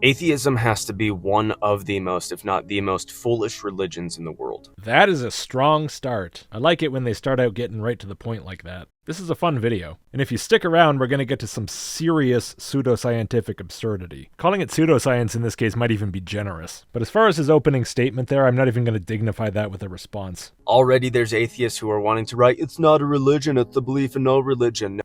Atheism has to be one of the most, if not the most, foolish religions in the world. That is a strong start. I like it when they start out getting right to the point like that. This is a fun video, and if you stick around, we're going to get to some serious pseudoscientific absurdity. Calling it pseudoscience in this case might even be generous. But as far as his opening statement there, I'm not even going to dignify that with a response. Already there's atheists who are wanting to write, it's not a religion, it's the belief in no religion.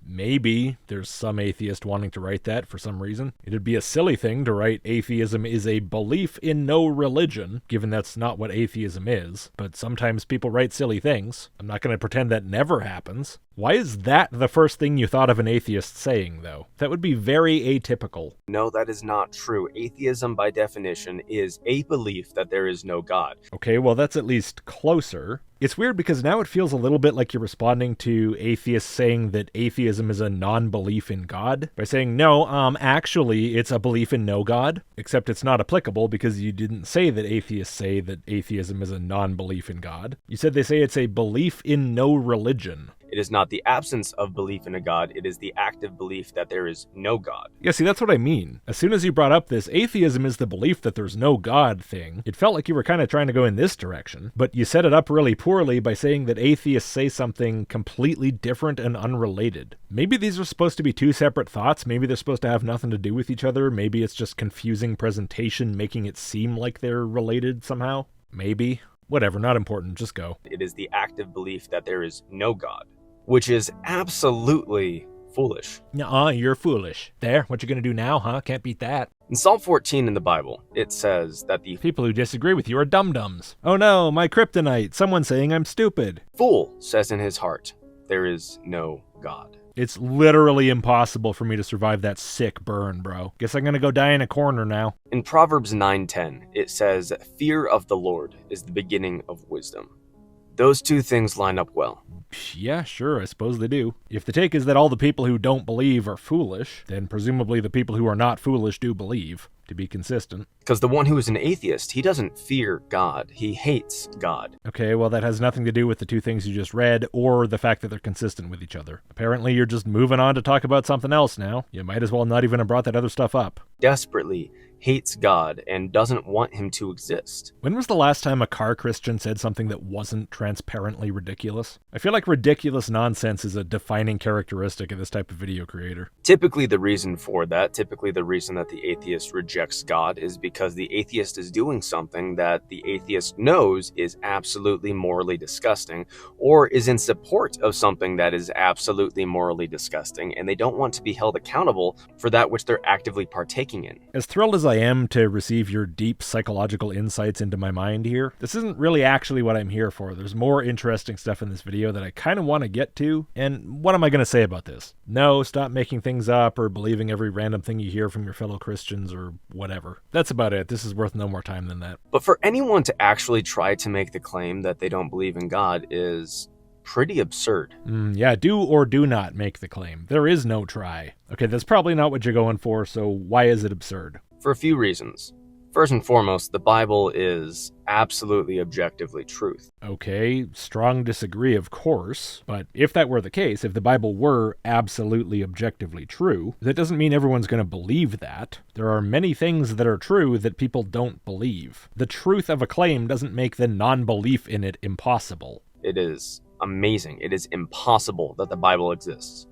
Maybe there's some atheist wanting to write that for some reason. It'd be a silly thing to write atheism is a belief in no religion, given that's not what atheism is. But sometimes people write silly things. I'm not going to pretend that never happens. Why is that the first thing you thought of an atheist saying, though? That would be very atypical. No, that is not true. Atheism, by definition, is a belief that there is no God. Okay, well, that's at least closer. It's weird because now it feels a little bit like you're responding to atheists saying that atheism is a non-belief in God by saying, no, actually, it's a belief in no God, except it's not applicable because you didn't say that atheists say that atheism is a non-belief in God. You said they say it's a belief in no religion. It is not the absence of belief in a God, it is the active belief that there is no God. Yeah, see, that's what I mean. As soon as you brought up this atheism is the belief that there's no God thing, it felt like you were kind of trying to go in this direction, but you set it up really poorly by saying that atheists say something completely different and unrelated. Maybe these are supposed to be two separate thoughts, maybe they're supposed to have nothing to do with each other, maybe it's just confusing presentation making it seem like they're related somehow. Maybe. Whatever, not important, just go. It is the active belief that there is no God, which is absolutely foolish. Nuh-uh, you're foolish. There, what you gonna do now, huh? Can't beat that. In Psalm 14 in the Bible, it says that the people who disagree with you are dum-dums. Oh no, my kryptonite, someone saying I'm stupid. Fool says in his heart, there is no God. It's literally impossible for me to survive that sick burn, bro. Guess I'm gonna go die in a corner now. In Proverbs 9:10, it says, fear of the Lord is the beginning of wisdom. Those two things line up well. Yeah, sure, I suppose they do. If the take is that all the people who don't believe are foolish, then presumably the people who are not foolish do believe, to be consistent. Because the one who is an atheist, he doesn't fear God, he hates God. Okay, well that has nothing to do with the two things you just read, or the fact that they're consistent with each other. Apparently you're just moving on to talk about something else now. You might as well not even have brought that other stuff up. Desperately hates God and doesn't want him to exist. When was the last time a car Christian said something that wasn't transparently ridiculous? I feel like ridiculous nonsense is a defining characteristic of this type of video creator. Typically the reason for that, typically the reason that the atheist rejects God is because the atheist is doing something that the atheist knows is absolutely morally disgusting, or is in support of something that is absolutely morally disgusting, and they don't want to be held accountable for that which they're actively partaking in. As thrilled as I am to receive your deep psychological insights into my mind here, this isn't really actually what I'm here for. There's more interesting stuff in this video that I kind of want to get to, and what am I going to say about this? No, stop making things up or believing every random thing you hear from your fellow Christians or whatever. That's about it. This is worth no more time than that. But for anyone to actually try to make the claim that they don't believe in God is pretty absurd. Yeah, do or do not make the claim. There is no try. Okay, that's probably not what you're going for, so why is it absurd? For a few reasons. First and foremost, the Bible is absolutely objectively truth. Okay, strong disagree, of course, but if that were the case, if the Bible were absolutely objectively true, that doesn't mean everyone's going to believe that. There are many things that are true that people don't believe. The truth of a claim doesn't make the non-belief in it impossible. It is amazing. It is impossible that the Bible exists.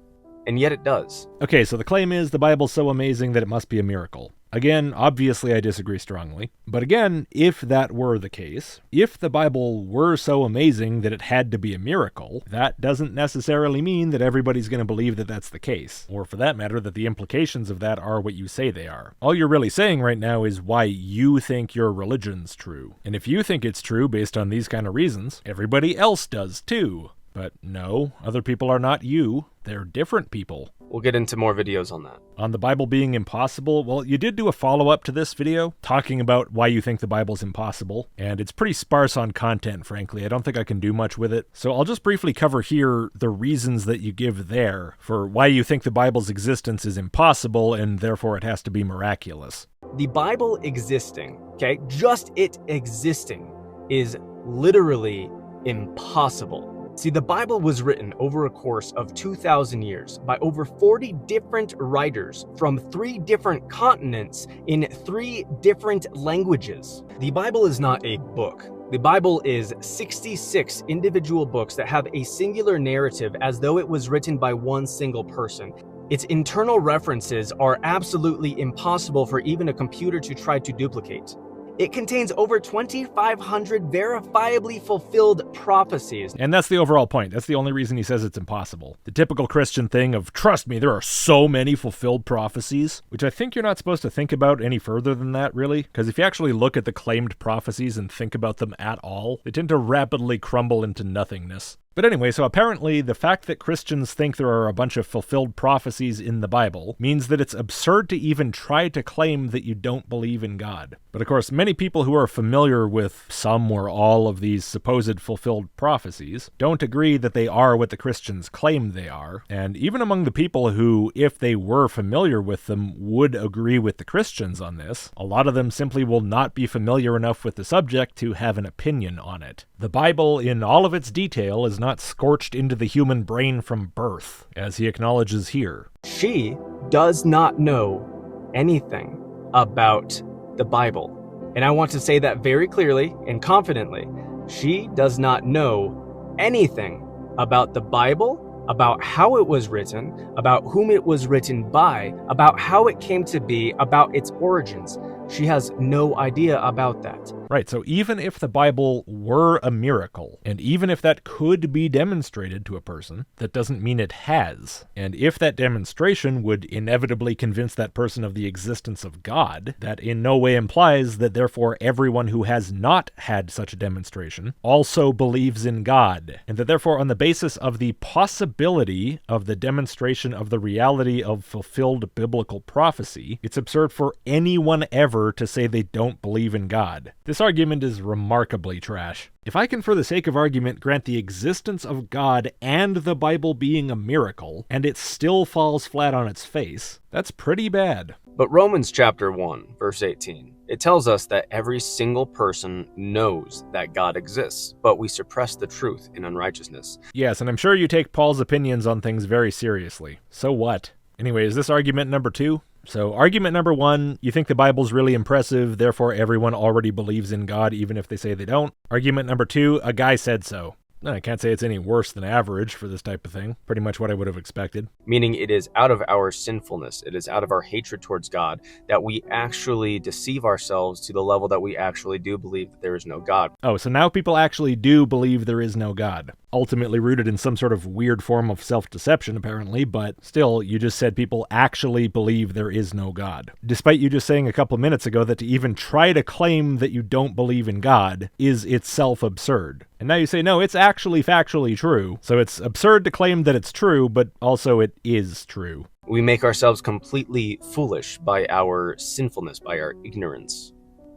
And yet it does. Okay, so the claim is the Bible's so amazing that it must be a miracle. Again, obviously I disagree strongly. But again, if that were the case, if the Bible were so amazing that it had to be a miracle, that doesn't necessarily mean that everybody's going to believe that that's the case. Or for that matter, that the implications of that are what you say they are. All you're really saying right now is why you think your religion's true. And if you think it's true based on these kind of reasons, everybody else does too. But no, other people are not you. They're different people. We'll get into more videos on that. On the Bible being impossible, well, you did do a follow-up to this video talking about why you think the Bible's impossible, and it's pretty sparse on content, frankly. I don't think I can do much with it. So I'll just briefly cover here the reasons that you give there for why you think the Bible's existence is impossible and therefore it has to be miraculous. The Bible existing, okay, just it existing, is literally impossible. See, the Bible was written over a course of 2,000 years by over 40 different writers from 3 different continents in 3 different languages. The Bible is not a book. The Bible is 66 individual books that have a singular narrative as though it was written by one single person. Its internal references are absolutely impossible for even a computer to try to duplicate. It contains over 2,500 verifiably fulfilled prophecies. And that's the overall point. That's the only reason he says it's impossible. The typical Christian thing of, trust me, there are so many fulfilled prophecies, which I think you're not supposed to think about any further than that, really. Because if you actually look at the claimed prophecies and think about them at all, they tend to rapidly crumble into nothingness. But anyway, so apparently the fact that Christians think there are a bunch of fulfilled prophecies in the Bible means that it's absurd to even try to claim that you don't believe in God. But of course, many people who are familiar with some or all of these supposed fulfilled prophecies don't agree that they are what the Christians claim they are. And even among the people who, if they were familiar with them, would agree with the Christians on this, a lot of them simply will not be familiar enough with the subject to have an opinion on it. The Bible, in all of its detail, is not scorched into the human brain from birth, as he acknowledges here. She does not know anything about the Bible. And I want to say that very clearly and confidently. She does not know anything about the Bible, about how it was written, about whom it was written by, about how it came to be, about its origins. She has no idea about that. Right, so even if the Bible were a miracle, and even if that could be demonstrated to a person, that doesn't mean it has. And if that demonstration would inevitably convince that person of the existence of God, that in no way implies that therefore everyone who has not had such a demonstration also believes in God, and that therefore on the basis of the possibility of the demonstration of the reality of fulfilled biblical prophecy, it's absurd for anyone ever to say they don't believe in God. This argument is remarkably trash. If I can, for the sake of argument, grant the existence of God and the Bible being a miracle, and it still falls flat on its face, that's pretty bad. But Romans chapter 1, verse 18, it tells us that every single person knows that God exists, but we suppress the truth in unrighteousness. Yes, and I'm sure you take Paul's opinions on things very seriously. So what? Anyway, is this argument number 2? So argument number 1, you think the Bible's really impressive, therefore everyone already believes in God even if they say they don't. Argument number 2, a guy said so. I can't say it's any worse than average for this type of thing. Pretty much what I would have expected. Meaning it is out of our sinfulness, it is out of our hatred towards God, that we actually deceive ourselves to the level that we actually do believe that there is no God. Oh, so now people actually do believe there is no God. Ultimately rooted in some sort of weird form of self-deception, apparently, but still, you just said people actually believe there is no God. Despite you just saying a couple minutes ago that to even try to claim that you don't believe in God is itself absurd. And now you say, no, it's actually factually true. So it's absurd to claim that it's true, but also it is true. We make ourselves completely foolish by our sinfulness, by our ignorance,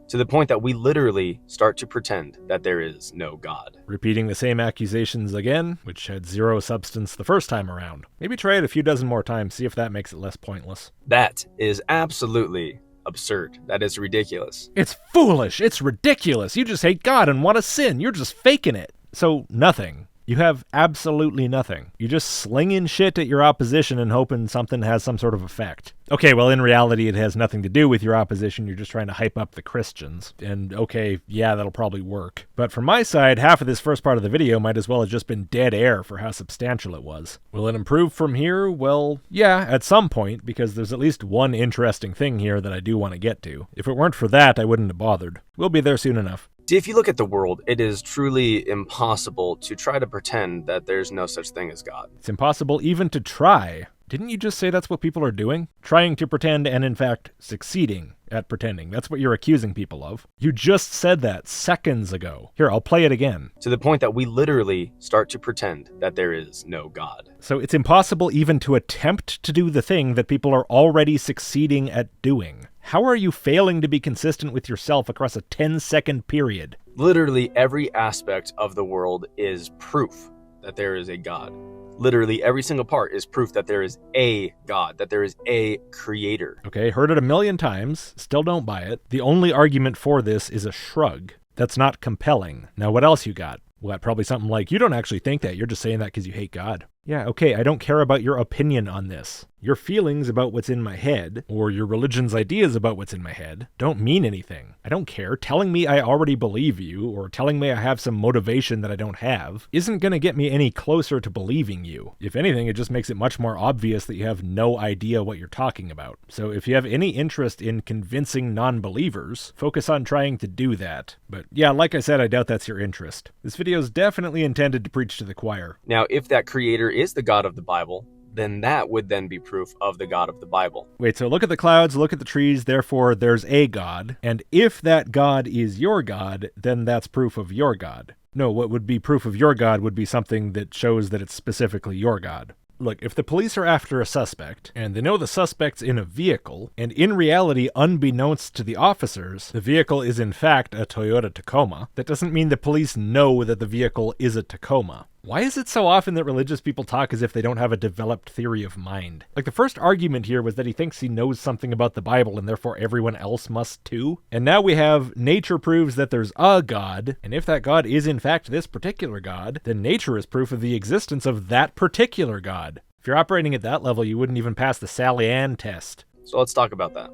to the point that we literally start to pretend that there is no God. Repeating the same accusations again, which had zero substance the first time around. Maybe try it a few dozen more times, see if that makes it less pointless. That is absolutely absurd. That is ridiculous. It's foolish. It's ridiculous. You just hate God and want to sin. You're just faking it. So nothing. You have absolutely nothing. You just slinging shit at your opposition and hoping something has some sort of effect. Okay, well, in reality, it has nothing to do with your opposition. You're just trying to hype up the Christians. And okay, yeah, that'll probably work. But from my side, half of this first part of the video might as well have just been dead air for how substantial it was. Will it improve from here? Well, yeah, at some point, because there's at least one interesting thing here that I do want to get to. If it weren't for that, I wouldn't have bothered. We'll be there soon enough. See, if you look at the world, it is truly impossible to try to pretend that there's no such thing as God. It's impossible even to try. Didn't you just say that's what people are doing? Trying to pretend and, in fact, succeeding at pretending. That's what you're accusing people of. You just said that seconds ago. Here, I'll play it again. To the point that we literally start to pretend that there is no God. So it's impossible even to attempt to do the thing that people are already succeeding at doing. How are you failing to be consistent with yourself across a 10-second period? Literally every aspect of the world is proof that there is a God. Literally every single part is proof that there is a God, that there is a creator. Okay, heard it a million times, still don't buy it. The only argument for this is a shrug. That's not compelling. Now what else you got? Well, probably something like, you don't actually think that, you're just saying that because you hate God. Yeah, okay, I don't care about your opinion on this. Your feelings about what's in my head, or your religion's ideas about what's in my head, don't mean anything. I don't care. Telling me I already believe you, or telling me I have some motivation that I don't have, isn't going to get me any closer to believing you. If anything, it just makes it much more obvious that you have no idea what you're talking about. So if you have any interest in convincing non-believers, focus on trying to do that. But yeah, like I said, I doubt that's your interest. This video is definitely intended to preach to the choir. Now, if that creator is the God of the Bible, then that would then be proof of the God of the Bible. Wait, so look at the clouds, look at the trees, therefore there's a God. And if that God is your God, then that's proof of your God. No, what would be proof of your God would be something that shows that it's specifically your God. Look, if the police are after a suspect, and they know the suspect's in a vehicle, and in reality, unbeknownst to the officers, the vehicle is in fact a Toyota Tacoma, that doesn't mean the police know that the vehicle is a Tacoma. Why is it so often that religious people talk as if they don't have a developed theory of mind? Like, the first argument here was that he thinks he knows something about the Bible and therefore everyone else must too. And now we have nature proves that there's a God, and if that God is in fact this particular God, then nature is proof of the existence of that particular God. If you're operating at that level, you wouldn't even pass the Sally Ann test. So let's talk about that.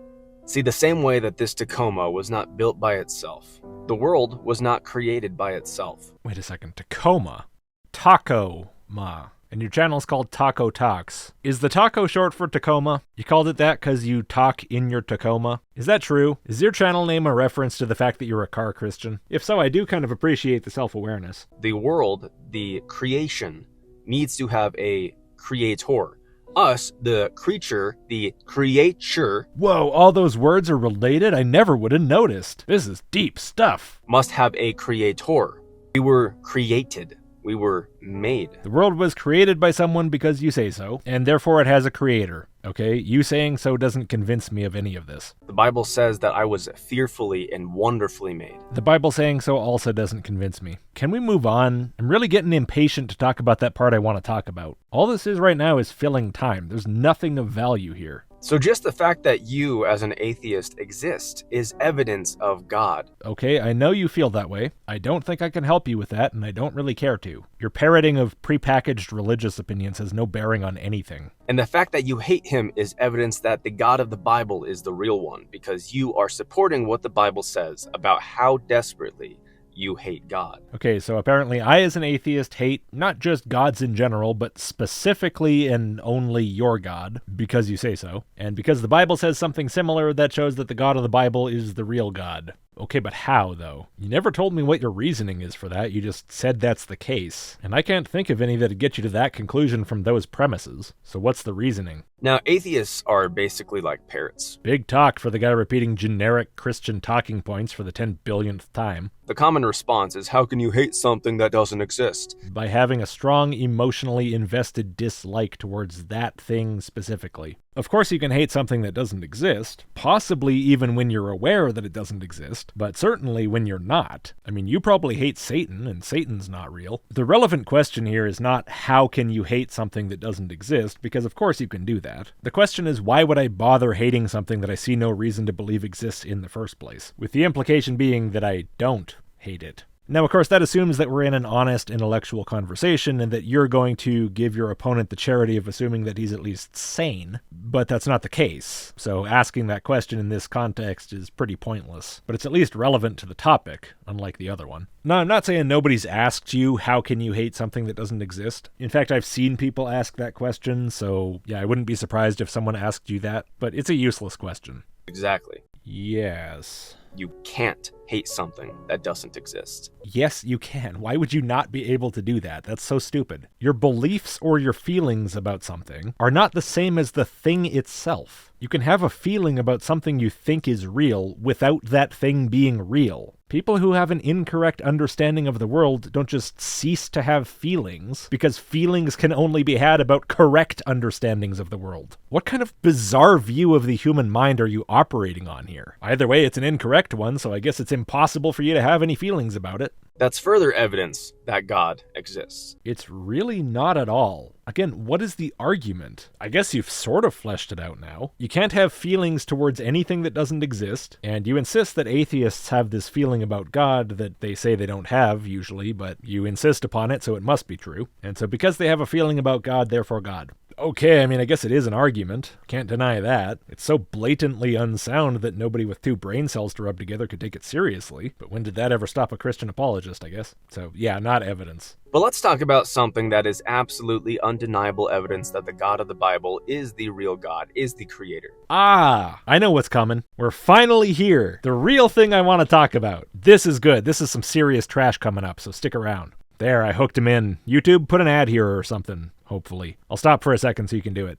See, the same way that this Tacoma was not built by itself, the world was not created by itself. Wait a second, Tacoma? Taco Ma. And your channel's called Taco Talks. Is the taco short for Tacoma? You called it that because you talk in your Tacoma? Is that true? Is your channel name a reference to the fact that you're a car Christian? If so, I do kind of appreciate the self-awareness. The world, the creation, needs to have a creator. Us, the creature, the creature. Whoa, all those words are related? I never would have noticed. This is deep stuff. Must have a creator. We were created. We were made. The world was created by someone because you say so, and therefore it has a creator. Okay, you saying so doesn't convince me of any of this. The Bible says that I was fearfully and wonderfully made. The Bible saying so also doesn't convince me. Can we move on? I'm really getting impatient to talk about that part I want to talk about. All this is right now is filling time. There's nothing of value here. So just the fact that you, as an atheist, exist is evidence of God. Okay, I know you feel that way. I don't think I can help you with that, and I don't really care to. Your parroting of prepackaged religious opinions has no bearing on anything. And the fact that you hate him is evidence that the God of the Bible is the real one, because you are supporting what the Bible says about how desperately you hate God. Okay, so apparently I, as an atheist, hate not just gods in general, but specifically and only your God, because you say so. And because the Bible says something similar, that shows that the God of the Bible is the real God. Okay, but how, though? You never told me what your reasoning is for that, you just said that's the case. And I can't think of any that'd get you to that conclusion from those premises. So what's the reasoning? Now, atheists are basically like parrots. Big talk for the guy repeating generic Christian talking points for the 10 billionth time. The common response is, how can you hate something that doesn't exist? By having a strong, emotionally invested dislike towards that thing specifically. Of course you can hate something that doesn't exist, possibly even when you're aware that it doesn't exist, but certainly when you're not. I mean, you probably hate Satan, and Satan's not real. The relevant question here is not how can you hate something that doesn't exist, because of course you can do that. The question is, why would I bother hating something that I see no reason to believe exists in the first place? With the implication being that I don't hate it. Now, of course, that assumes that we're in an honest intellectual conversation and that you're going to give your opponent the charity of assuming that he's at least sane, but that's not the case. So asking that question in this context is pretty pointless, but it's at least relevant to the topic, unlike the other one. No, I'm not saying nobody's asked you, how can you hate something that doesn't exist? In fact, I've seen people ask that question, so yeah, I wouldn't be surprised if someone asked you that, but it's a useless question. Exactly. Yes. You can't hate something that doesn't exist. Yes, you can. Why would you not be able to do that? That's so stupid. Your beliefs or your feelings about something are not the same as the thing itself. You can have a feeling about something you think is real without that thing being real. People who have an incorrect understanding of the world don't just cease to have feelings, because feelings can only be had about correct understandings of the world. What kind of bizarre view of the human mind are you operating on here? Either way, it's an incorrect one, so I guess it's impossible for you to have any feelings about it. That's further evidence that God exists. It's really not at all. Again, what is the argument? I guess you've sort of fleshed it out now. You can't have feelings towards anything that doesn't exist, and you insist that atheists have this feeling about God that they say they don't have, usually, but you insist upon it, so it must be true. And so because they have a feeling about God, therefore God. Okay, I mean, I guess it is an argument. Can't deny that. It's so blatantly unsound that nobody with 2 brain cells to rub together could take it seriously. But when did that ever stop a Christian apologist, I guess? So, yeah, not evidence. But let's talk about something that is absolutely undeniable evidence that the God of the Bible is the real God, is the creator. Ah, I know what's coming. We're finally here. The real thing I want to talk about. This is good. This is some serious trash coming up, so stick around. There, I hooked him in. YouTube, put an ad here or something, hopefully. I'll stop for a second so you can do it.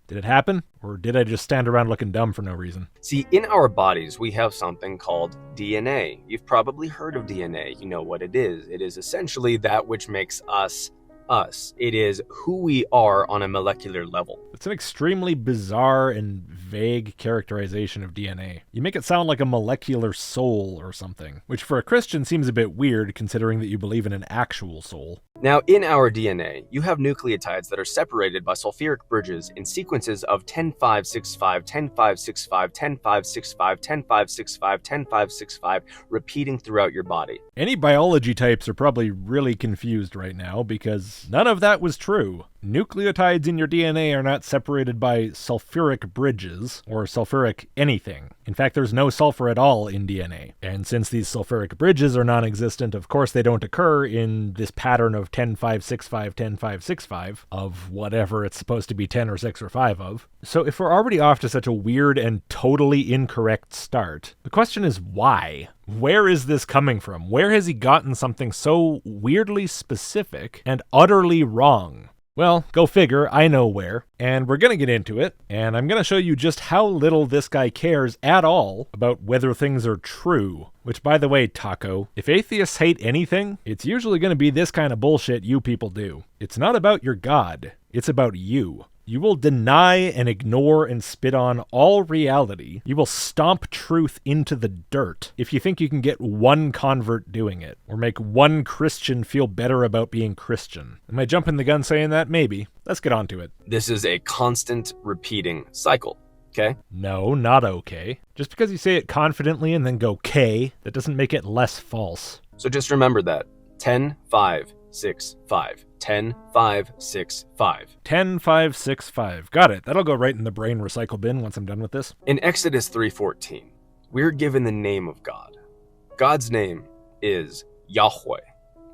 Did it happen? Or did I just stand around looking dumb for no reason? See, in our bodies, we have something called DNA. You've probably heard of DNA. You know what it is. It is essentially that which makes us us. It is who we are on a molecular level. It's an extremely bizarre and vague characterization of DNA. You make it sound like a molecular soul or something, which for a Christian seems a bit weird considering that you believe in an actual soul. Now, in our DNA, you have nucleotides that are separated by sulfuric bridges in sequences of 10-5-6-5, 10-5-6-5, 10-5-6-5, 10-5-6-5, 10-5-6-5, repeating throughout your body. Any biology types are probably really confused right now because none of that was true. Nucleotides in your DNA are not separated by sulfuric bridges or sulfuric anything. In fact, there's no sulfur at all in DNA. And since these sulfuric bridges are non-existent, of course they don't occur in this pattern of 10-5-6-5, 10-5-6-5 of whatever it's supposed to be 10 or 6 or 5 of. So if we're already off to such a weird and totally incorrect start, the question is why? Where is this coming from? Where has he gotten something so weirdly specific and utterly wrong? Well, go figure, I know where, and we're gonna get into it, and I'm gonna show you just how little this guy cares at all about whether things are true. Which, by the way, Talko, if atheists hate anything, it's usually gonna be this kind of bullshit you people do. It's not about your God, it's about you. You will deny and ignore and spit on all reality. You will stomp truth into the dirt if you think you can get one convert doing it, or make one Christian feel better about being Christian. Am I jumping the gun saying that? Maybe. Let's get on to it. This is a constant repeating cycle, okay? No, not okay. Just because you say it confidently and then go K, that doesn't make it less false. So just remember that. 10-5-6-5. 10-5-6-5. 10-5-6-5. Got it. That'll go right in the brain recycle bin once I'm done with this. In Exodus 3:14, we're given the name of God. God's name is Yahweh.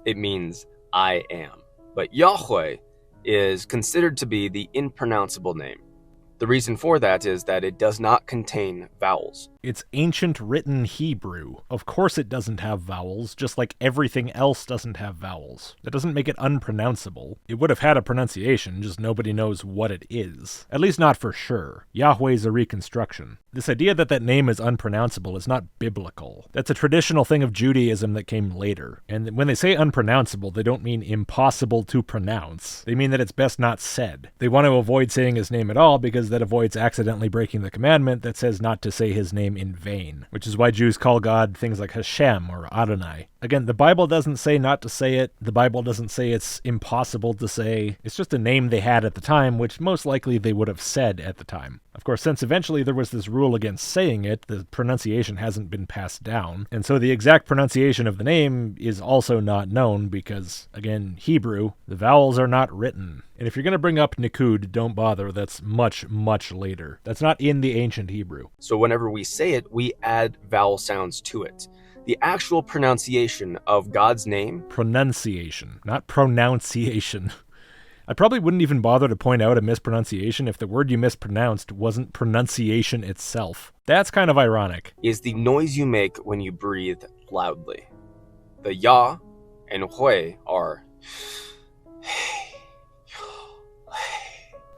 It means I am. But Yahweh is considered to be the impronounceable name. The reason for that is that it does not contain vowels. It's ancient written Hebrew. Of course it doesn't have vowels, just like everything else doesn't have vowels. That doesn't make it unpronounceable. It would have had a pronunciation, just nobody knows what it is. At least not for sure. Yahweh's a reconstruction. This idea that that name is unpronounceable is not biblical. That's a traditional thing of Judaism that came later. And when they say unpronounceable, they don't mean impossible to pronounce. They mean that it's best not said. They want to avoid saying his name at all because that avoids accidentally breaking the commandment that says not to say his name in vain, which is why Jews call God things like Hashem or Adonai. Again, the Bible doesn't say not to say it. The Bible doesn't say it's impossible to say. It's just a name they had at the time, which most likely they would have said at the time. Of course, since eventually there was this rule against saying it, the pronunciation hasn't been passed down, and so the exact pronunciation of the name is also not known because, again, Hebrew, the vowels are not written. And if you're going to bring up Nikud, don't bother. That's much, much later. That's not in the ancient Hebrew. So whenever we say it, we add vowel sounds to it. The actual pronunciation of God's name... Pronunciation, not pronunciation. I probably wouldn't even bother to point out a mispronunciation if the word you mispronounced wasn't pronunciation itself. That's kind of ironic. ...is the noise you make when you breathe loudly. The Ya and Hui are...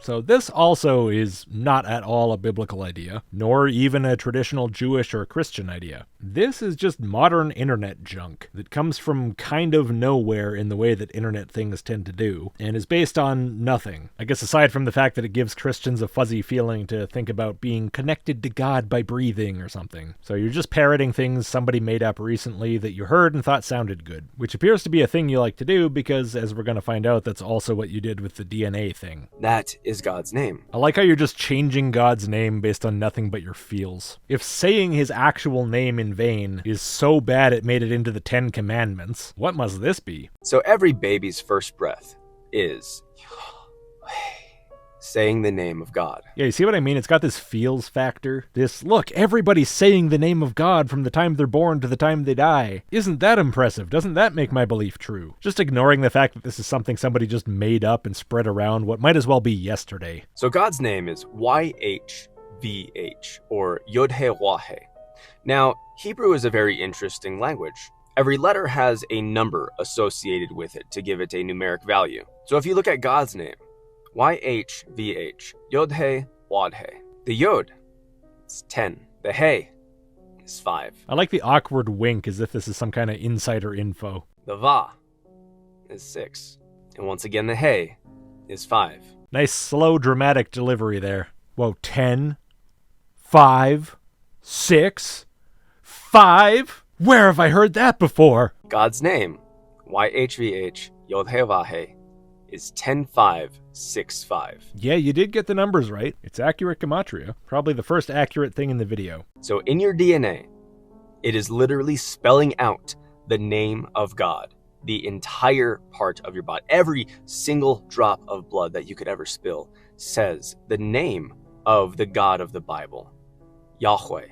So this also is not at all a biblical idea, nor even a traditional Jewish or Christian idea. This is just modern internet junk that comes from kind of nowhere in the way that internet things tend to do, and is based on nothing. I guess aside from the fact that it gives Christians a fuzzy feeling to think about being connected to God by breathing or something. So you're just parroting things somebody made up recently that you heard and thought sounded good, which appears to be a thing you like to do because, as we're going to find out, that's also what you did with the DNA thing. That is God's name. I like how you're just changing God's name based on nothing but your feels. If saying his actual name in vain is so bad it made it into the 10 Commandments, what must this be? So every baby's first breath is saying the name of God. Yeah, you see what I mean? It's got this feels factor. This, look, everybody's saying the name of God from the time they're born to the time they die. Isn't that impressive? Doesn't that make my belief true? Just ignoring the fact that this is something somebody just made up and spread around what might as well be yesterday. So God's name is YHVH, or Yod-He-Wah-He. Now, Hebrew is a very interesting language. Every letter has a number associated with it to give it a numeric value. So if you look at God's name, YHVH, Yod-He, Wad-He. The Yod, it's 10. The He is 5. I like the awkward wink as if this is some kind of insider info. The Va is 6. And once again, the He is 5. Nice slow dramatic delivery there. Whoa, 10, 5, 6, 5? Where have I heard that before? God's name, YHVH, Yod-He-Wah-He, is 10565. Yeah, you did get the numbers right. It's accurate Gematria. Probably the first accurate thing in the video. So in your DNA, it is literally spelling out the name of God. The entire part of your body, every single drop of blood that you could ever spill, says the name of the God of the Bible. Yahweh,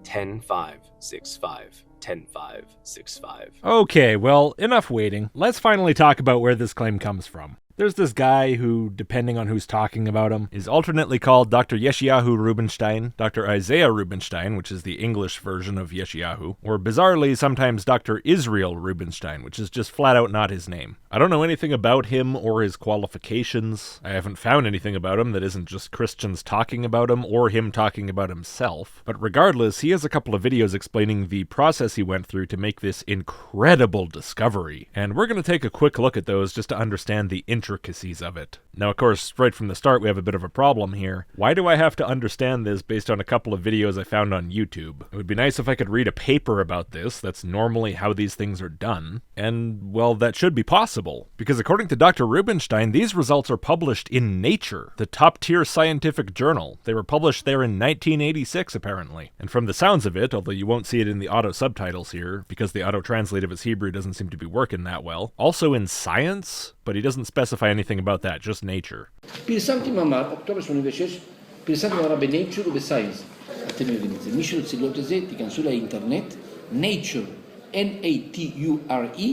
10565. 10565. Okay, well, enough waiting. Let's finally talk about where this claim comes from. There's this guy who, depending on who's talking about him, is alternately called Dr. Yeshayahu Rubinstein, Dr. Isaiah Rubinstein, which is the English version of Yeshayahu, or bizarrely sometimes Dr. Israel Rubinstein, which is just flat out not his name. I don't know anything about him or his qualifications. I haven't found anything about him that isn't just Christians talking about him or him talking about himself. But regardless, he has a couple of videos explaining the process he went through to make this incredible discovery. And we're going to take a quick look at those just to understand the intricacies of it. Now, of course, right from the start, we have a bit of a problem here. Why do I have to understand this based on a couple of videos I found on YouTube? It would be nice if I could read a paper about this. That's normally how these things are done. And, well, that should be possible. Because according to Dr. Rubinstein, these results are published in Nature, the top-tier scientific journal. They were published there in 1986, apparently. And from the sounds of it, although you won't see it in the auto subtitles here, because the auto-translate of his Hebrew doesn't seem to be working that well, also in Science, but he doesn't specify anything about that, just Nature. פרסמתי מאמר, אוקטובר 86, פרסמתי מאמר ב-Nature וב-Science. אתם יודעים את זה. מי שרוצה לראות את זה, תיכנסו לאינטרנט, Nature, N-A-T-U-R-E,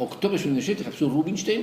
אוקטובר 86, תחפשו רובינשטיין,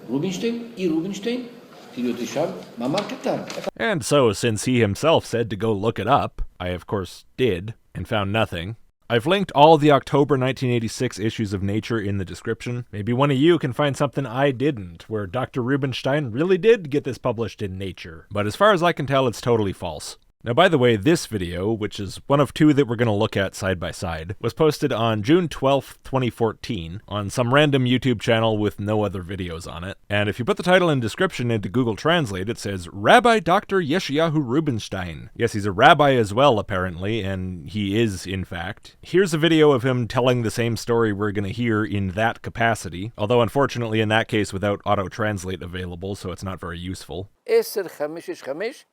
רובינשטיין, תראו אותי שם, מאמר קטן. And so, since he himself said to go look it up, I of course did, and found nothing. I've linked all the October 1986 issues of Nature in the description. Maybe one of you can find something I didn't, where Dr. Rubinstein really did get this published in Nature. But as far as I can tell, it's totally false. Now, by the way, this video, which is one of two that we're going to look at side by side, was posted on June 12th, 2014, on some random YouTube channel with no other videos on it. And if you put the title and description into Google Translate, it says, Rabbi Dr. Yeshayahu Rubinstein. Yes, he's a rabbi as well, apparently, and he is, in fact. Here's a video of him telling the same story we're going to hear in that capacity, although unfortunately in that case without auto-translate available, so it's not very useful. 10-5-6-5,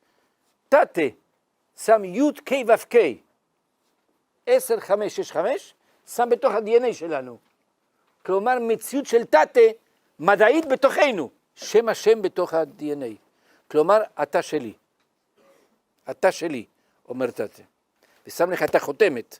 tate. שם י' ק' ו' ק' 10-5-6-5 שם בתוך ה-DNA שלנו. כלומר, מציאות של תתה מדעית בתוכנו. שם השם בתוך ה-DNA. כלומר, אתה שלי. אתה שלי, אומר תתה. ושם לך את החותמת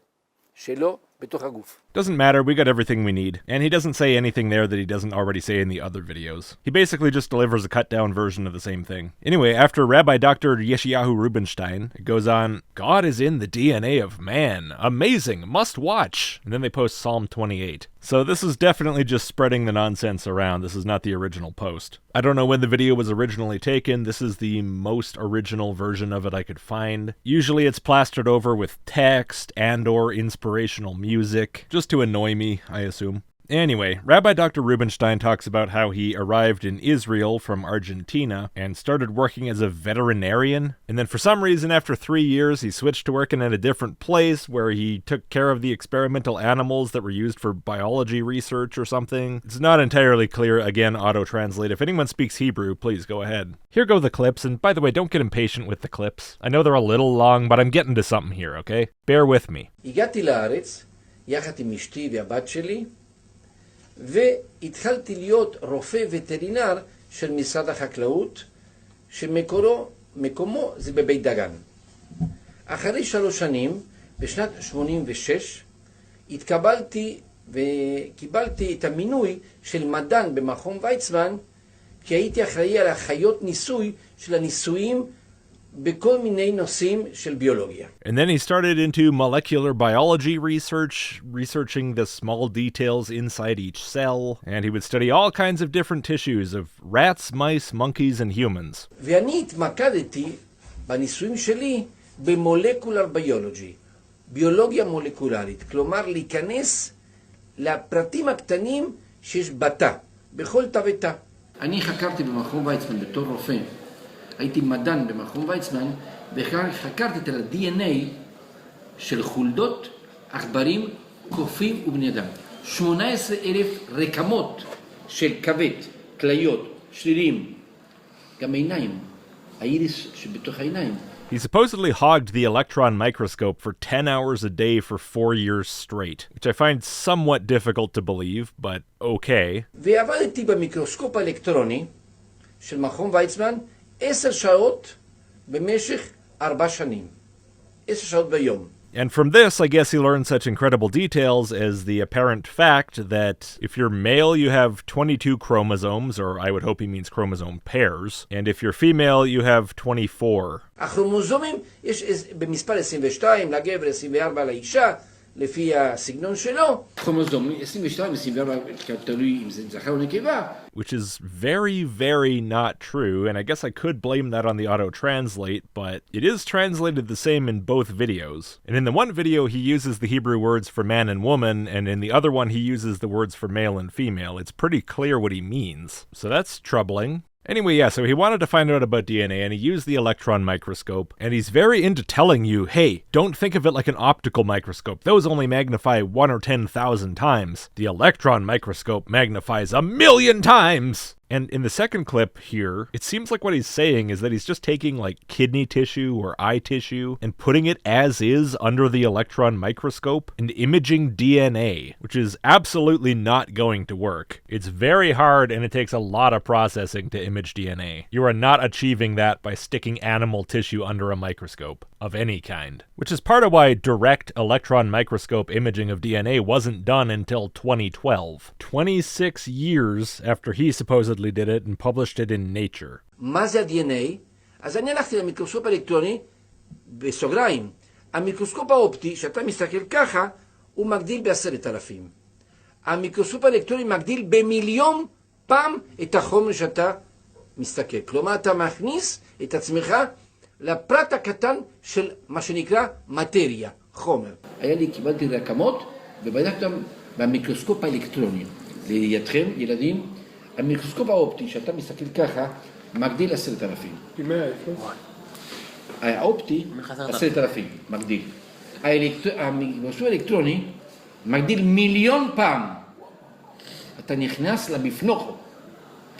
שלו בתוך הגוף. Doesn't matter, we got everything we need. And he doesn't say anything there that he doesn't already say in the other videos. He basically just delivers a cut-down version of the same thing. Anyway, after Rabbi Dr. Yeshayahu Rubinstein, it goes on, God is in the DNA of man. Amazing, must watch. And then they post Psalm 28. So this is definitely just spreading the nonsense around. This is not the original post. I don't know when the video was originally taken. This is the most original version of it I could find. Usually it's plastered over with text and/or inspirational music, just to annoy me, I assume. Anyway, Rabbi Dr. Rubinstein talks about how he arrived in Israel from Argentina and started working as a veterinarian. And then for some reason, after 3 years, he switched to working at a different place where he took care of the experimental animals that were used for biology research or something. It's not entirely clear. Again, auto-translate. If anyone speaks Hebrew, please go ahead. Here go the clips. And by the way, don't get impatient with the clips. I know they're a little long, but I'm getting to something here, okay? Bear with me. הגעתי לארץ, יחד עם אשתי והבת שלי, והתחלתי להיות רופא וטרינר של משרד החקלאות, שמקומו זה בבית דגן. אחרי 3 שנים, בשנת 86, התקבלתי וקיבלתי את המינוי של מדען במכון ויצמן, כי הייתי אחראי על החיות ניסוי של הניסויים בכל מיני נושאים של ביולוגיה. And then he started into molecular biology research, researching the small details inside each cell, and he would study all kinds of different tissues of rats, mice, monkeys, and humans. ואני התמקדתי בניסויים שלי במולקולר ביולוגי, ביולוגיה מולקולרית, כלומר להיכנס לפרטים הקטנים שיש בתא, בכל תא ותא. אני חקרתי במכון ויצמן בתור רופא. הייתי מדען במכון ויצמן, וחקרתי את ה-DNA של חולדות, עכברים, קופים ובני אדם. 18,000 רקמות של כבד, כליות, שרירים, גם עיניים, האיריס שבתוך העיניים. He supposedly hogged the electron microscope for 10 hours a day for 4 years straight, which I find somewhat difficult to believe, but okay. ועבדתי במיקרוסקופ האלקטרוני של מכון ויצמן 10 שעות במשך 4 שנים. 10 שעות ביום. And from this, I guess he learned such incredible details as the apparent fact that if you're male, you have 22 chromosomes, or I would hope he means chromosome pairs, and if you're female, you have 24. הכרומוזומים יש במספר 22, לגבר 24 לאישה, לפי הסגנון שלו. כרומוזום 22, 24, תלוי אם זה זכר או נקבה. Which is very, very not true, and I guess I could blame that on the auto-translate, but it is translated the same in both videos. And in the one video, he uses the Hebrew words for man and woman, and in the other one, he uses the words for male and female. It's pretty clear what he means. So that's troubling. Anyway, yeah, so he wanted to find out about DNA, and he used the electron microscope, and he's very into telling you, hey, don't think of it like an optical microscope. Those only magnify 1 or 10,000 times. The electron microscope magnifies 1,000,000 times! And in the second clip here, it seems like what he's saying is that he's just taking like kidney tissue or eye tissue and putting it as is under the electron microscope and imaging DNA, which is absolutely not going to work. It's very hard and it takes a lot of processing to image DNA. You are not achieving that by sticking animal tissue under a microscope of any kind, which is part of why direct electron microscope imaging of DNA wasn't done until 2012, 26 years after he supposedly did it and published it in Nature. מה זה ה-DNA? אז אני הלכתי למיקרוסקופ האלקטרוני, בסוגריים. המיקרוסקופ האופטי, שאתה מסתכל ככה, הוא מגדיל ב10,000. המיקרוסקופ האלקטרוני מגדיל ב1,000,000 פעם את החומר שאתה מסתכל. כלומר, אתה מכניס את עצמך לפרט הקטן של מה שנקרא מטריה, חומר. קיבלתי רקמות, ובדקתי אותם במיקרוסקופ האלקטרוני. לידכם, ילדים, המיקרוסקופ האופטי, שאתה מסתכל ככה, מגדיל 10,000. האופטי, 10,000, מגדיל. המיקרוסקופ האלקטרוני, מגדיל 1,000,000 פעם. אתה נכנס לבפנוכו.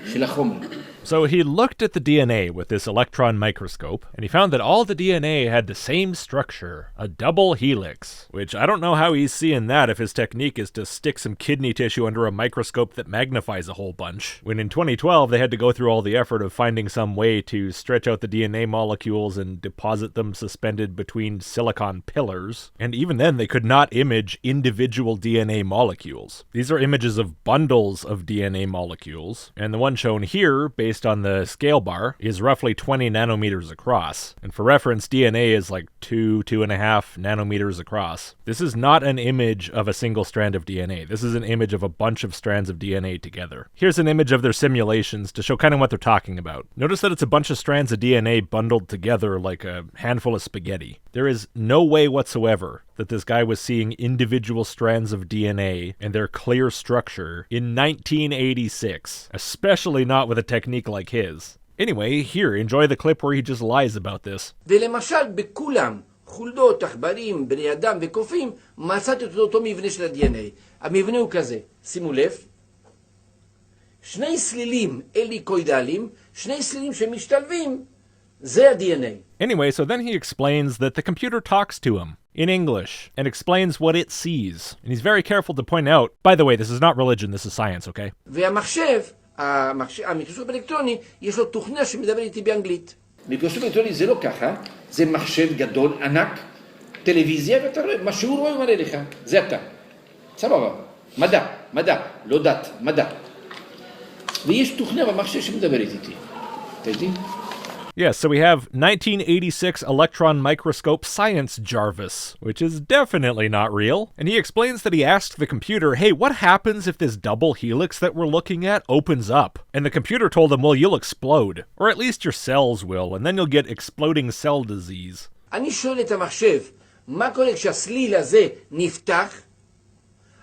של החומר. So he looked at the DNA with this electron microscope, and he found that all the DNA had the same structure, a double helix, which I don't know how he's seeing that if his technique is to stick some kidney tissue under a microscope that magnifies a whole bunch, when in 2012 they had to go through all the effort of finding some way to stretch out the DNA molecules and deposit them suspended between silicon pillars, and even then they could not image individual DNA molecules. These are images of bundles of DNA molecules, and the one shown here, based on the scale bar, is roughly 20 nanometers across. And for reference, DNA is like 2.5 nanometers across. This is not an image of a single strand of DNA. This is an image of a bunch of strands of DNA together. Here's an image of their simulations to show kind of what they're talking about. Notice that it's a bunch of strands of DNA bundled together like a handful of spaghetti. There is no way whatsoever that this guy was seeing individual strands of DNA and their clear structure in 1986, especially not with a technique like his. Anyway, here, enjoy the clip where he just lies about this. ולמשל, בכולם, חולדות, עכברים, בני אדם וקופים, מצאתי את אותו מבנה של ה-DNA. המבנה הוא כזה, שימו לב, שני סלילים אליקוידליים, שני סלילים שמשתלבים, זה ה-DNA. Anyway, so then he explains that the computer talks to him in English and explains what it sees. And he's very careful to point out, by the way, this is not religion, this is science, okay? והמחשב, המיקרוסקופ האלקטרוני, יש לו תוכנה שמדבר איתי באנגלית. מיקרוסקופ אלקטרוני זה לא ככה, זה מחשב גדול, ענק, טלוויזיה, ואתה רואה, מה שהוא רואה הוא מראה לך, זה אתה. סבבה, מדע, לא דת, מדע. ויש תוכנה במחשב שמדברת איתי. אתה יודעים? Yes, so we have 1986 electron microscope science Jarvis, which is definitely not real. And he explains that he asked the computer, hey, what happens if this double helix that we're looking at opens up? And the computer told him, well, you'll explode. Or at least your cells will, and then you'll get exploding cell disease. אני שואל את המחשב, מה קורה כשהסליל הזה נפתח?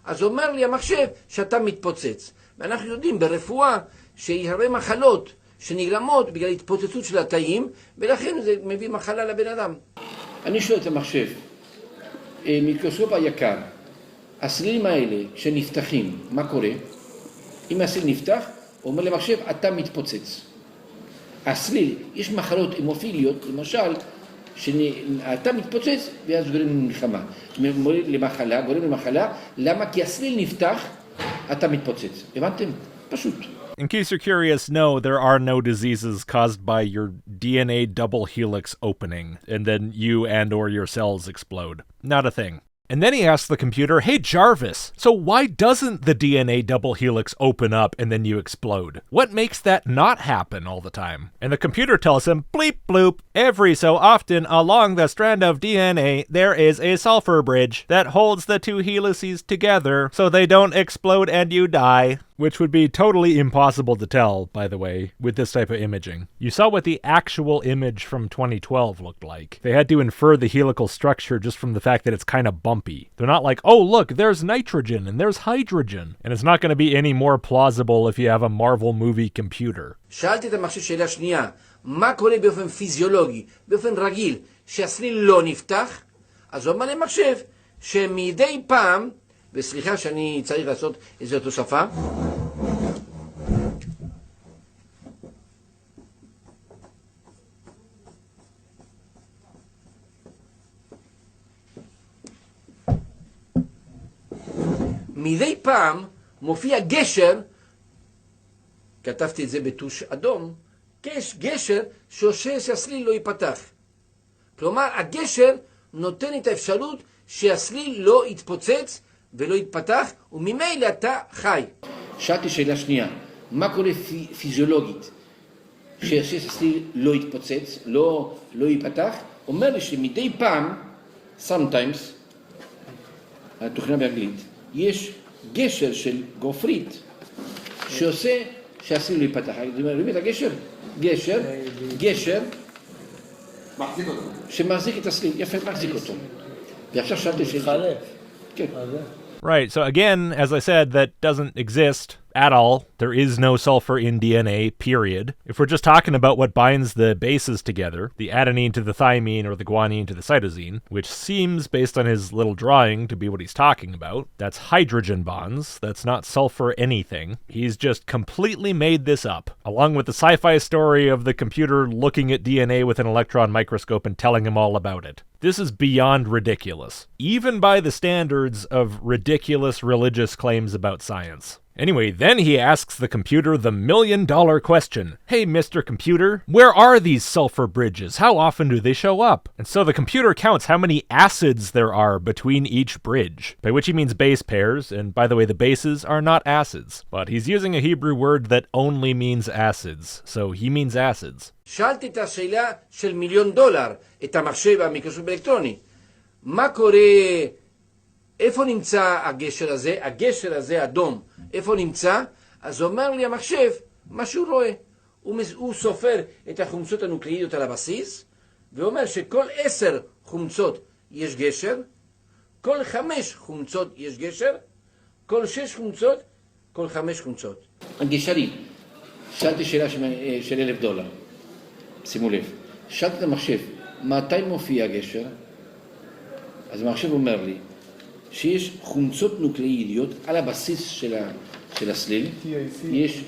אז אומר לי המחשב שאתה מתפוצץ. ואנחנו יודעים ברפואה שהרי מחלות שנגרמות בגלל התפוצצות של התאים, ולכן זה מביא מחלה לבן אדם. אני שואל את המחשב, מיקרוסקופ היקר, הסלילים האלה שנפתחים, מה קורה? אם הסליל נפתח, הוא אומר למחשב, אתה מתפוצץ. הסליל, יש מחלות המופיליות, למשל, שאתה מתפוצץ ואז גורם למלחמה. גורם למחלה, למה? כי הסליל נפתח, אתה מתפוצץ. הבנתם? פשוט. In case you're curious, no, there are no diseases caused by your DNA double helix opening, and then you and or your cells explode. Not a thing. And then he asks the computer, hey Jarvis, so why doesn't the DNA double helix open up and then you explode? What makes that not happen all the time? And the computer tells him, bleep bloop, every so often along the strand of DNA there is a sulfur bridge that holds the two helices together so they don't explode and you die. Which would be totally impossible to tell, by the way, with this type of imaging. You saw what the actual image from 2012 looked like. They had to infer the helical structure just from the fact that it's kind of bumpy. They're not like, oh look, there's nitrogen and there's hydrogen. And it's not going to be any more plausible if you have a Marvel movie computer. שאלתי את המחשב שאלה שנייה, מה קורה באופן פיזיולוגי, באופן רגיל, שהסליל לא נפתח? אז הוא אמר למחשב שמדי פעם, וסליחה שאני צריך לעשות איזו תוספה. מדי פעם מופיע גשר, כתבתי את זה בטוש אדום, גשר שעושה שהסליל לא ייפתח. כלומר, הגשר נותן את האפשרות שהסליל לא יתפוצץ, ולא יתפתח, וממילא אתה חי. שאלתי שאלה שנייה, מה קורה פיזיולוגית? שהסליל לא יתפוצץ, לא ייפתח? אומר לי שמדי פעם, sometimes, התוכנה באנגלית, יש גשר של גופרית, שעושה שהסליל לא ייפתח. רואים את הגשר? גשר, מחזיק אותו. שמחזיק את הסליל, יפה, מחזיק אותו. ועכשיו שאלתי שאלה. Right, so again, as I said, that doesn't exist at all. There is no sulfur in DNA, period. If we're just talking about what binds the bases together, the adenine to the thymine or the guanine to the cytosine, which seems, based on his little drawing, to be what he's talking about, that's hydrogen bonds. That's not sulfur anything. He's just completely made this up, along with the sci-fi story of the computer looking at DNA with an electron microscope and telling him all about it. This is beyond ridiculous, even by the standards of ridiculous religious claims about science. Anyway, then he asks the computer the million-dollar question. Hey, Mr. Computer, where are these sulfur bridges? How often do they show up? And so the computer counts how many acids there are between each bridge, by which he means base pairs, and by the way, the bases are not acids. But he's using a Hebrew word that only means acids, so he means acids. שאלתי את השאלה של $1,000,000, את המחשב המיקרוסקופ אלקטרוני. מה קורה, איפה נמצא הגשר הזה? הגשר הזה אדום, איפה נמצא? אז אומר לי המחשב, מה שהוא רואה. הוא סופר את החומצות הנוקלאידיות על הבסיס, ואומר שכל 10 חומצות יש גשר, כל 5 חומצות יש גשר, כל 6 חומצות, כל 5 חומצות. הגשרים, שאלתי שאלה של $1,000. שימו לב, שאלתי את המחשב, מתי מופיע הגשר? אז המחשב אומר לי, שיש חומצות נוקלאידיות על הבסיס של הסליל, יש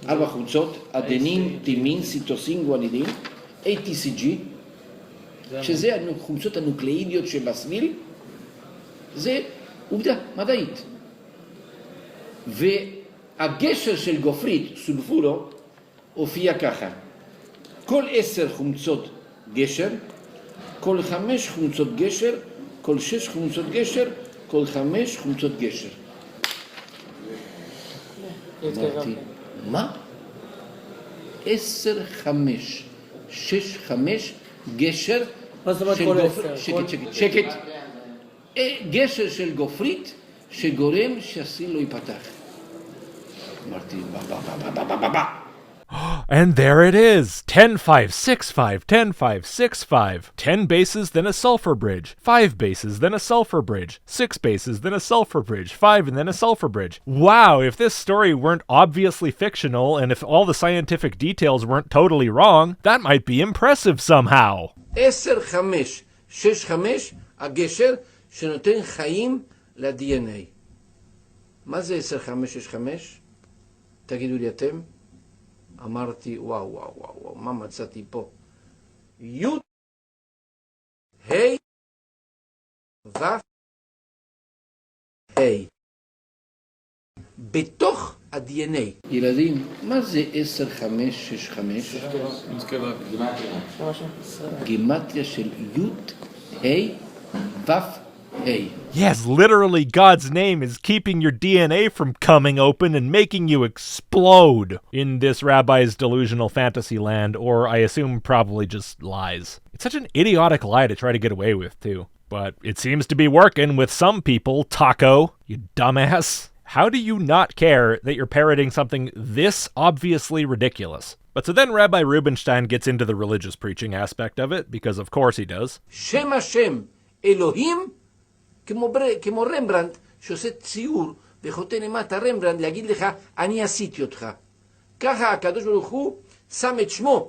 4 חומצות, אדנין, תימין, ציטוסין, גואנידין, ATCG, שזה החומצות הנוקלאידיות שבסליל, זה עובדה מדעית. והגשר של גופרית, סולפורו, הופיע ככה. כל 10 חומצות גשר, כל 5 חומצות גשר, כל 6 חומצות גשר, כל 5 חומצות גשר. אמרתי, מה? 10, 5, 6, 5, גשר של גופרית, שקט, גשר של גופרית שגורם שהסליל לא ייפתח. אמרתי, בא. And there it is! 10, 5, 6, 5, 10, 5, 6, 5. 10 bases, then a sulfur bridge. 5 bases, then a sulfur bridge. 6 bases, then a sulfur bridge. 5 and then a sulfur bridge. Wow, if this story weren't obviously fictional, and if all the scientific details weren't totally wrong, that might be impressive somehow. 10, 5, 6, 5, הגשר שנותן חיים ל-DNA. מה זה 10, 5, 6, 5? תגידו לי אתם. אמרתי, וואו, מה מצאתי פה? י' ה' ו' ה' בתוך ה-DNA. ילדים, מה זה 10, 5, 6, 5? גימטריה של י' ה' ו' ה'. Yes, literally God's name is keeping your DNA from coming open and making you explode in this rabbi's delusional fantasy land, or I assume probably just lies. It's such an idiotic lie to try to get away with, too. But it seems to be working with some people, Talko, you dumbass. How do you not care that you're parroting something this obviously ridiculous? But so then Rabbi Rubinstein gets into the religious preaching aspect of it, because of course he does. Shem Hashem Elohim, כמו רמברנט שעושה ציור וחוטא למטה רמברנט להגיד לך אני עשיתי אותך. ככה הקדוש ברוך הוא שם את שמו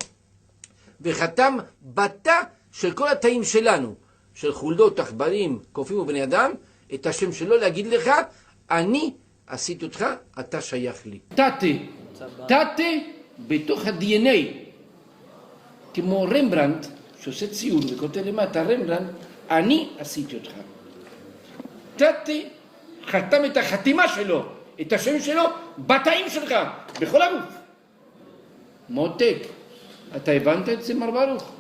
וחתם בתא של כל התאים שלנו, של חולדות, עכברים, קופים ובני אדם, את השם שלו להגיד לך אני עשיתי אותך, אתה שייך לי. תתה בתוך ה-DNA, כמו רמברנט שעושה ציור וכותב למטה רמברנט, אני עשיתי אותך. תתי חתם את החתימה שלו, את השם שלו, בתאים שלך, בכל הגוף. מותק, אתה הבנת את זה, מר ברוך?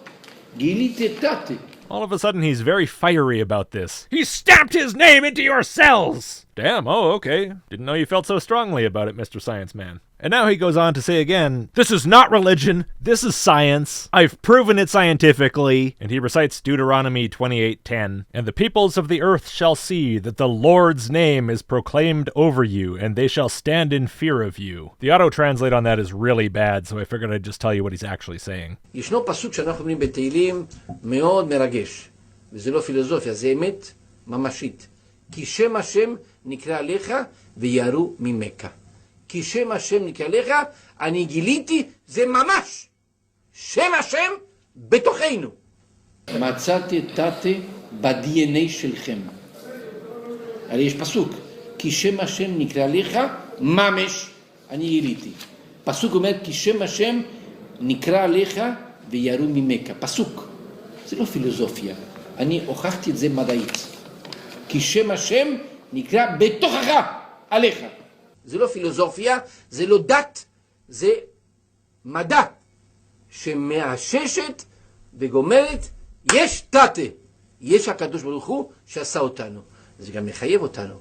גיליתי תתי. All of a sudden, he's very fiery about this. He stamped his name into your cells! Damn, oh, okay. Didn't know you felt so strongly about it, Mr. Science Man. And now he goes on to say again, this is not religion, this is science. I've proven it scientifically. And he recites Deuteronomy 28:10. And the peoples of the earth shall see that the Lord's name is proclaimed over you, and they shall stand in fear of you. The auto-translate on that is really bad, so I figured I'd just tell you what he's actually saying. ישנו פסוק שאנחנו אומרים בתהילים מאוד מרגש, וזה לא פילוסופיה, זה אמת ממשית. כי שם השם נקרא עליך ויראו ממך. כי שם השם נקרא לך, אני גיליתי, זה ממש שם השם בתוכנו. מצאתי תתה ב-DNA שלכם. הרי יש פסוק, כי שם השם נקרא לך, ממש אני גיליתי. פסוק אומר, כי שם השם נקרא לך ויראו ממך. פסוק. זה לא פילוסופיה. אני הוכחתי את זה מדעית. כי שם השם נקרא בתוכך, עליך. זה לא פילוסופיה, זה לא דת, זה מדע שמאששת וגומרת, יש תתה, יש הקדוש ברוך הוא שעשה אותנו. זה גם מחייב אותנו.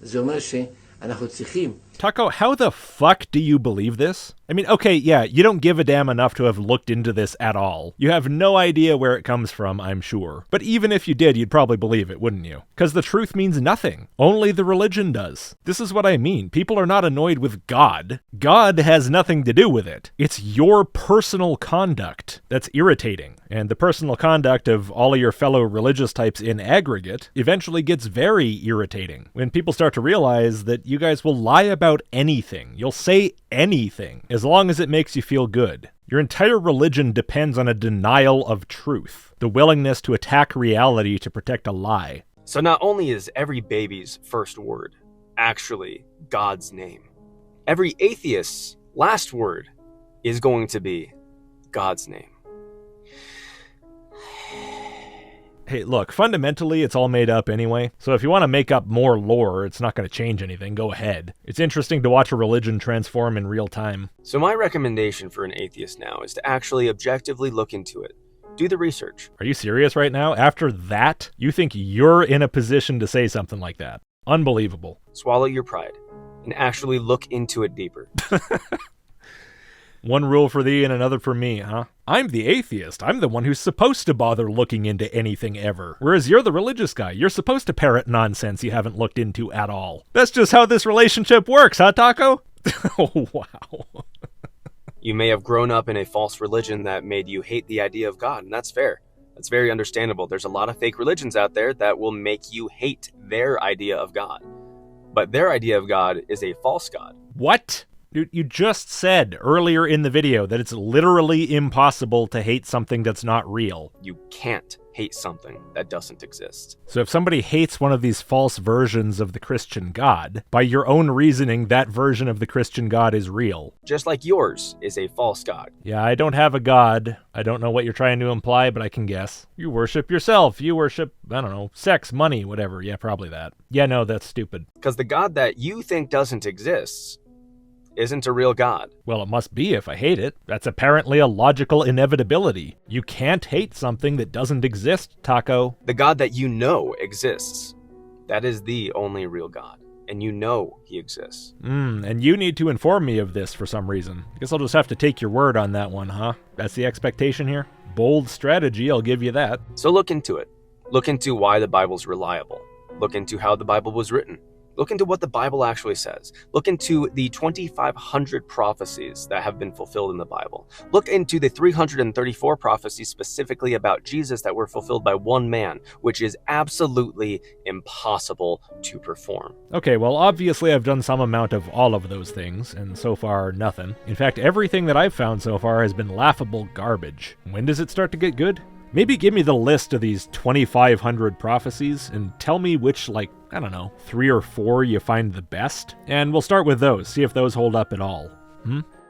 זה אומר שאנחנו צריכים. Talko, how the fuck do you believe this? I mean, okay, yeah, you don't give a damn enough to have looked into this at all. You have no idea where it comes from, I'm sure. But even if you did, you'd probably believe it, wouldn't you? Because the truth means nothing. Only the religion does. This is what I mean. People are not annoyed with God. God has nothing to do with it. It's your personal conduct that's irritating. And the personal conduct of all of your fellow religious types in aggregate eventually gets very irritating. When people start to realize that you guys will lie about anything. You'll say anything, as long as it makes you feel good. Your entire religion depends on a denial of truth, the willingness to attack reality to protect a lie. So not only is every baby's first word actually God's name, every atheist's last word is going to be God's name. Hey, look, fundamentally, it's all made up anyway, so if you want to make up more lore, it's not going to change anything, go ahead. It's interesting to watch a religion transform in real time. So my recommendation for an atheist now is to actually objectively look into it. Do the research. Are you serious right now? After that, you think you're in a position to say something like that? Unbelievable. Swallow your pride and actually look into it deeper. One rule for thee and another for me, huh? I'm the atheist. I'm the one who's supposed to bother looking into anything ever. Whereas you're the religious guy. You're supposed to parrot nonsense you haven't looked into at all. That's just how this relationship works, huh, Talko? Oh, wow. You may have grown up in a false religion that made you hate the idea of God, and that's fair. That's very understandable. There's a lot of fake religions out there that will make you hate their idea of God. But their idea of God is a false God. What? Dude, you just said earlier in the video that it's literally impossible to hate something that's not real. You can't hate something that doesn't exist. So if somebody hates one of these false versions of the Christian God, by your own reasoning, that version of the Christian God is real. Just like yours is a false God. Yeah, I don't have a God. I don't know what you're trying to imply, but I can guess. You worship yourself. You worship, I don't know, sex, money, whatever. Yeah, probably that. Yeah, no, that's stupid. Because the God that you think doesn't exist isn't a real God. Well, it must be if I hate it. That's apparently a logical inevitability. You can't hate something that doesn't exist, Talko. The God that you know exists, that is the only real God. And you know he exists. And you need to inform me of this for some reason. I guess I'll just have to take your word on that one, huh? That's the expectation here? Bold strategy, I'll give you that. So look into it. Look into why the Bible's reliable. Look into how the Bible was written. Look into what the Bible actually says. Look into the 2,500 prophecies that have been fulfilled in the Bible. Look into the 334 prophecies specifically about Jesus that were fulfilled by one man, which is absolutely impossible to perform. Okay, well, obviously I've done some amount of all of those things, and so far, nothing. In fact, everything that I've found so far has been laughable garbage. When does it start to get good? Maybe give me the list of these 2,500 prophecies and tell me which, like, I don't know, 3 or 4 you find the best? And we'll start with those, see if those hold up at all.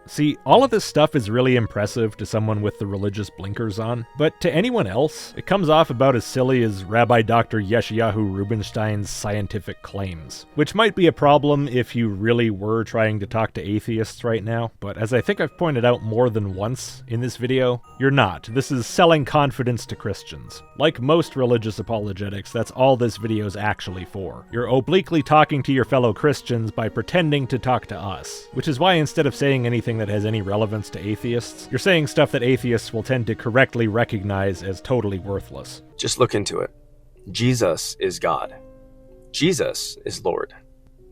See, all of this stuff is really impressive to someone with the religious blinkers on, but to anyone else, it comes off about as silly as Rabbi Dr. Yeshayahu Rubinstein's scientific claims, which might be a problem if you really were trying to talk to atheists right now, but as I think I've pointed out more than once in this video, you're not. This is selling confidence to Christians. Like most religious apologetics, that's all this video's actually for. You're obliquely talking to your fellow Christians by pretending to talk to us, which is why instead of saying anything that has any relevance to atheists, you're saying stuff that atheists will tend to correctly recognize as totally worthless. Just look into it. Jesus is God. Jesus is Lord.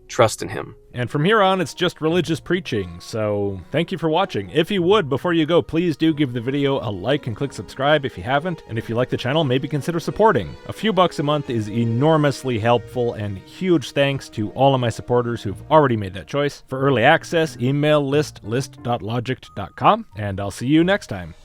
Trust in him. And from here on, it's just religious preaching, so thank you for watching. If you would, before you go, please do give the video a like and click subscribe if you haven't, and if you like the channel, maybe consider supporting. A few bucks a month is enormously helpful, and huge thanks to all of my supporters who've already made that choice. For early access, email list.logicked.com, and I'll see you next time.